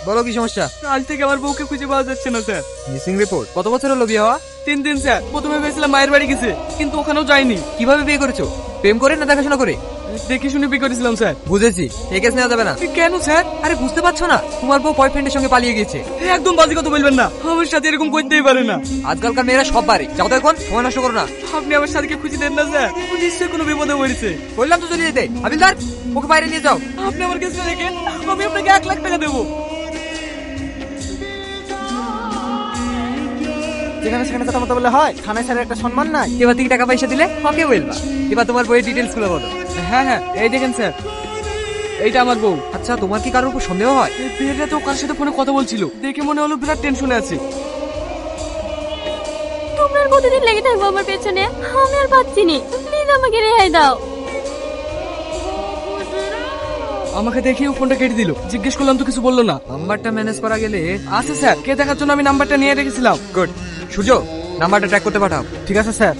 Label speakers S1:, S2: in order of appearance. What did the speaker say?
S1: বলো কি সমস্যা?
S2: আজ থেকে আমার বউকে খুঁজে পাওয়া যাচ্ছে না স্যার।
S1: Missing report? কত বছর হলো বিয়ে হওয়া?
S2: 3 দিন স্যার। প্রথমে ভেবেছিলাম মায়ের বাড়ি গেছে, কিন্তু ওখানেও যায়নি।
S1: কিভাবে বিয়ে করেছো? প্রেম করে না দেখাশোনা করে?
S2: দেখে শুনে বিয়ে করেছিলাম স্যার।
S1: বুঝেছি, এই কেস নেওয়া যাবে না।
S2: কেন স্যার?
S1: আরে বুঝতে পারছো না, তোমার বউ বয়ফ্রেন্ডের সঙ্গে পালিয়ে গেছে।
S2: একদম বাজে কথা বলবেন না, আমার সাথে এরকম করতেই পারে না।
S1: আজকালকার মেয়েরা সব পারে। যাও তো এখন, সময় নষ্ট করো না।
S2: আপনি আমার সাথীকে খুঁজে দেন না স্যার, ও নিশ্চয়ই কোনো বিপদে পড়েছে।
S1: বললাম তো চলে যেতে। হাবিলদার, ওকে বাইরে নিয়ে যাও।
S2: আপনি আমার কাছে রেখেন, আমি আপনাকে 1 লাখ টাকা দেবো।
S3: যেখানে সেখানে কথা মতো বলে হয়? থানায় স্যারের একটা সম্মান নাই?
S1: এবার থেকে টাকা পয়সা দিলে ওকে বলবা। এবার তোমার বইয়ের ডিটেলস গুলো বলো।
S2: হ্যাঁ হ্যাঁ, এই দেখেন স্যার, এইটা আমার বউ।
S1: আচ্ছা, তোমার কি কারোর উপর সন্দেহ হয়?
S2: বিয়ের রাতে ও কার সাথে ফোনে কথা বলছিল, দেখে মনে হলো বিরাট টেনশনে আছে।
S4: তোমরা আর কতদিন লেগে থাকবো আমার পেছনে? আমি আর পাচ্ছি নি, প্লিজ আমাকে রেহাই দাও।
S2: আমাকে দেখেও ফোনটা কেটে দিল। জিজ্ঞেস করলাম তো কিছু বললো না।
S1: নাম্বারটা ম্যানেজ করা গেলে।
S2: আচ্ছা স্যার, কে দেখার জন্য আমি নাম্বারটা নিয়ে রেখেছিলাম।
S1: গুড। সূর্য, নাম্বারটা ট্র্যাক করতে পাঠাও।
S3: ঠিক আছে স্যার।